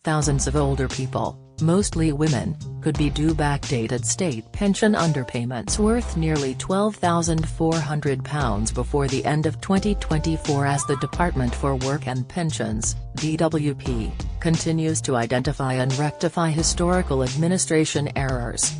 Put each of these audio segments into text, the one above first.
thousands of older people, mostly women, could be due backdated state pension underpayments worth nearly £12,400 before the end of 2024 as the Department for Work and Pensions, DWP, continues to identify and rectify historical administration errors.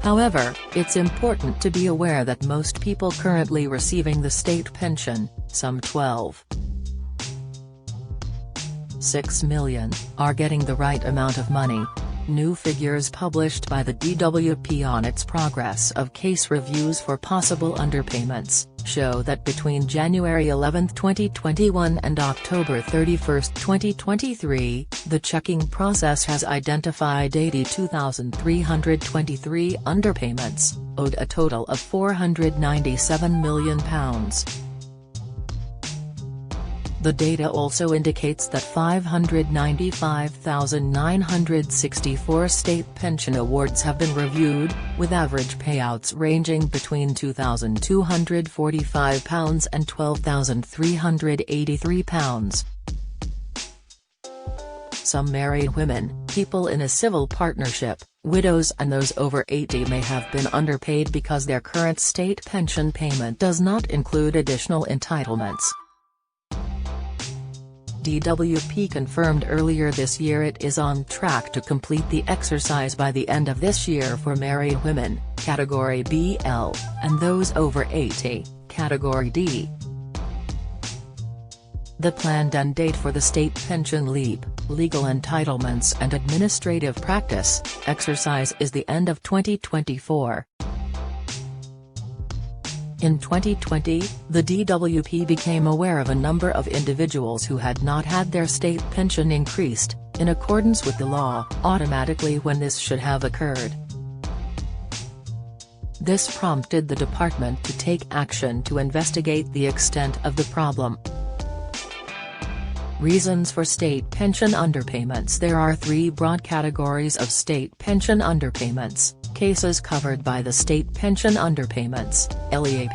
However, it's important to be aware that most people currently receiving the state pension, some 12.6 million, are getting the right amount of money. New figures published by the DWP on its progress of case reviews for possible underpayments, show that between January 11, 2021 and October 31, 2023, the checking process has identified 82,323 underpayments, owed a total of £497 million. The data also indicates that 595,964 state pension awards have been reviewed, with average payouts ranging between £2,245 and £12,383. Some married women, people in a civil partnership, widows and those over 80 may have been underpaid because their current state pension payment does not include additional entitlements. DWP confirmed earlier this year it is on track to complete the exercise by the end of this year for married women, Category BL, and those over 80, Category D. The planned end date for the state pension leap, legal entitlements and administrative practice, exercise is the end of 2024. In 2020, the DWP became aware of a number of individuals who had not had their state pension increased, in accordance with the law, automatically when this should have occurred. This prompted the department to take action to investigate the extent of the problem. Reasons for state pension underpayments. There are three broad categories of state pension underpayments: cases covered by the State Pension Underpayments, LEAP,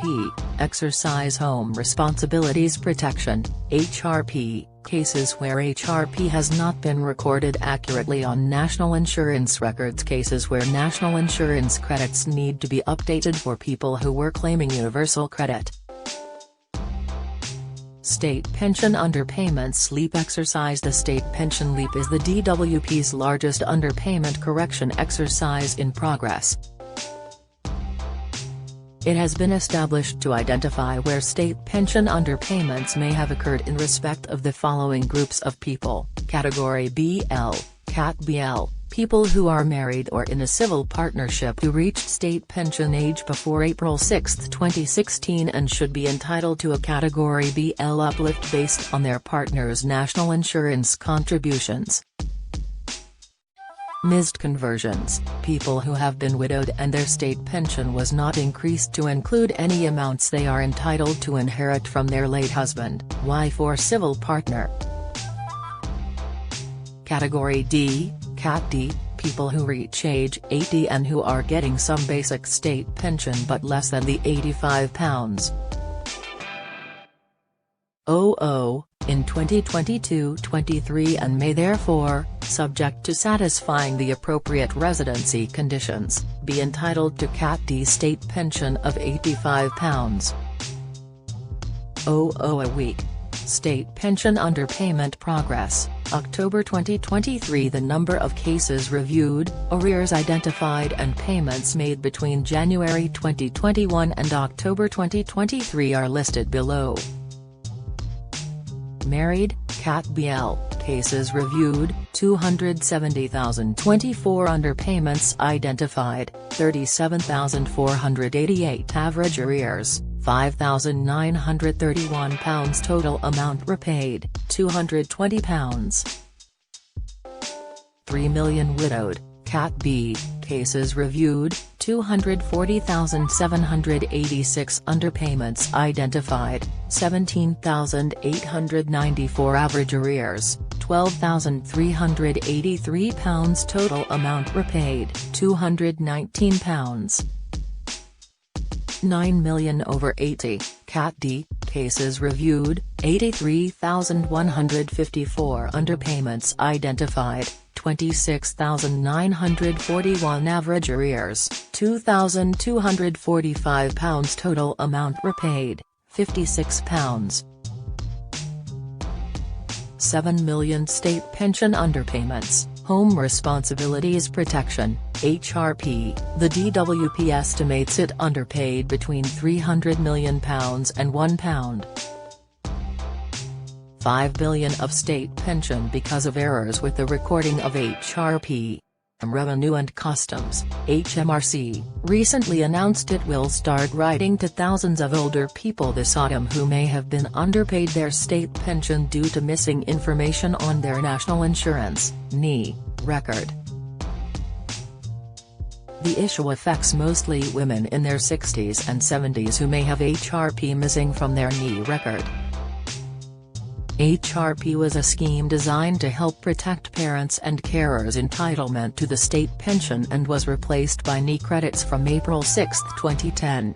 Exercise Home Responsibilities Protection, HRP, cases where HRP has not been recorded accurately on national insurance records, cases where national insurance credits need to be updated for people who were claiming universal credit. State pension underpayments leap exercise. The state pension leap is the DWP's largest underpayment correction exercise in progress. It has been established to identify where state pension underpayments may have occurred in respect of the following groups of people: Category BL, Cat BL, people who are married or in a civil partnership who reached state pension age before April 6, 2016 and should be entitled to a Category BL uplift based on their partner's national insurance contributions. Missed conversions, people who have been widowed and their state pension was not increased to include any amounts they are entitled to inherit from their late husband, wife or civil partner. Category D, Cat D, people who reach age 80 and who are getting some basic state pension but less than the £85. In 2022-23 and may therefore, subject to satisfying the appropriate residency conditions, be entitled to Cat D state pension of £85. A week. State pension underpayment progress. October 2023. The number of cases reviewed, arrears identified and payments made between January 2021 and October 2023 are listed below. Married, Cat BL, cases reviewed, 270,024 underpayments identified, 37,488 average arrears, £5,931 total amount repaid, £220. 3 million widowed, Cat B, cases reviewed, 240,786 underpayments identified, 17,894 average arrears, £12,383 total amount repaid, £219. 9 million over 80, Cat D, cases reviewed, 83,154 underpayments identified, 26,941 average arrears, £2,245 total amount repaid, £56. 7 million state pension underpayments, Home Responsibilities Protection, HRP. The DWP estimates it underpaid between £300 million and £1. 5 billion of state pension because of errors with the recording of HRP. Revenue and Customs, HMRC, recently announced it will start writing to thousands of older people this autumn who may have been underpaid their state pension due to missing information on their national insurance (NI) record. The issue affects mostly women in their 60s and 70s who may have HRP missing from their NI record. HRP was a scheme designed to help protect parents and carers' entitlement to the state pension and was replaced by NI credits from April 6, 2010.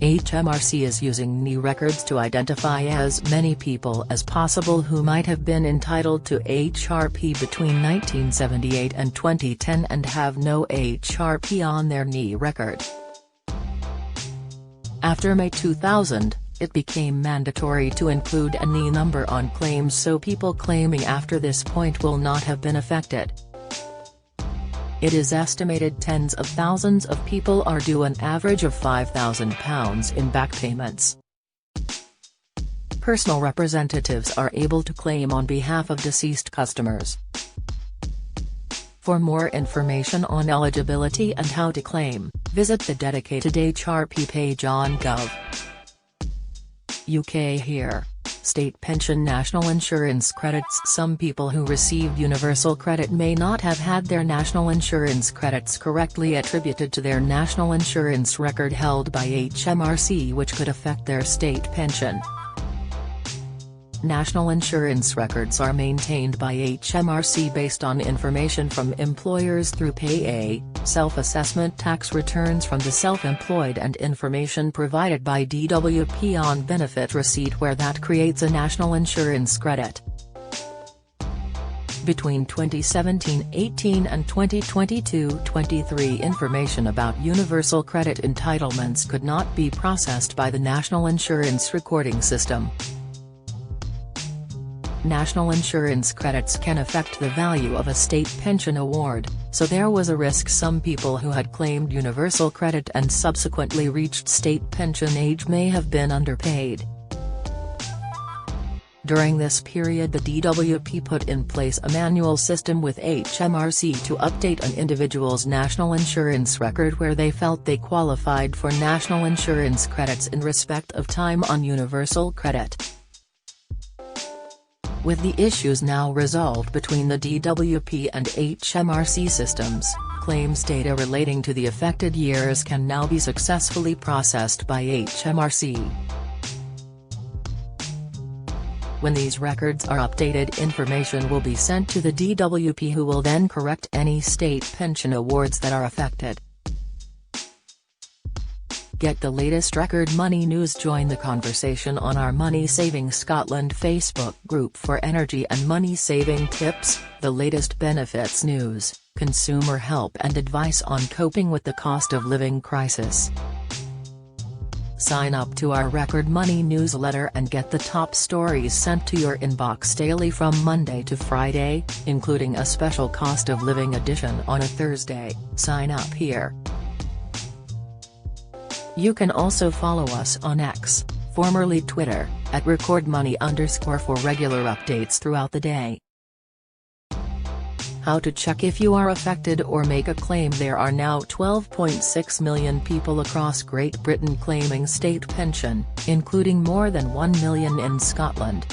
HMRC is using NI records to identify as many people as possible who might have been entitled to HRP between 1978 and 2010 and have no HRP on their NI record. After May 2000, it became mandatory to include a NI number on claims, so people claiming after this point will not have been affected. It is estimated tens of thousands of people are due an average of £5,000 in back payments. Personal representatives are able to claim on behalf of deceased customers. For more information on eligibility and how to claim, visit the dedicated HRP page on Gov. UK here. State pension national insurance credits. Some people who received universal credit may not have had their national insurance credits correctly attributed to their national insurance record held by HMRC, which could affect their state pension. National insurance records are maintained by HMRC based on information from employers through Pay-A, self-assessment tax returns from the self-employed and information provided by DWP on benefit receipt, where that creates a national insurance credit. Between 2017-18 and 2022-23, information about universal credit entitlements could not be processed by the National Insurance Recording System. National insurance credits can affect the value of a state pension award, so there was a risk some people who had claimed universal credit and subsequently reached state pension age may have been underpaid. During this period, the DWP put in place a manual system with HMRC to update an individual's national insurance record where they felt they qualified for national insurance credits in respect of time on universal credit. With the issues now resolved between the DWP and HMRC systems, claims data relating to the affected years can now be successfully processed by HMRC. When these records are updated, information will be sent to the DWP, who will then correct any state pension awards that are affected. Get the latest record money news. Join the conversation on our Money Saving Scotland Facebook group for energy and money saving tips, the latest benefits news, consumer help and advice on coping with the cost of living crisis. Sign up to our Record Money newsletter and get the top stories sent to your inbox daily from Monday to Friday, including a special cost of living edition on a Thursday. Sign up here. You can also follow us on X, formerly Twitter, at @RecordMoney_ for regular updates throughout the day. How to check if you are affected or make a claim. There are now 12.6 million people across Great Britain claiming state pension, including more than 1 million in Scotland.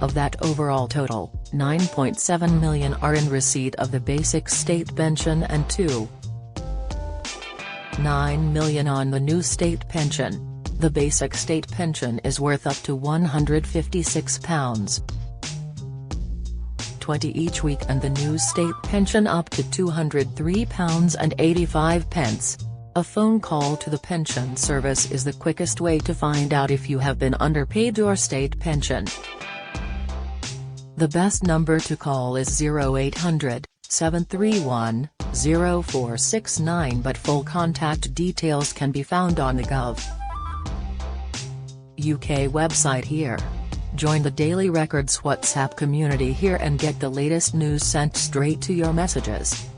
Of that overall total, 9.7 million are in receipt of the basic state pension and 2.9 million on the new state pension. The basic state pension is worth up to £156.20 each week, and the new state pension up to £203.85. A phone call to the pension service is the quickest way to find out if you have been underpaid your state pension. The best number to call is 0800-731-0469, but full contact details can be found on the Gov.uk website here. Join the Daily Records WhatsApp community here and get the latest news sent straight to your messages.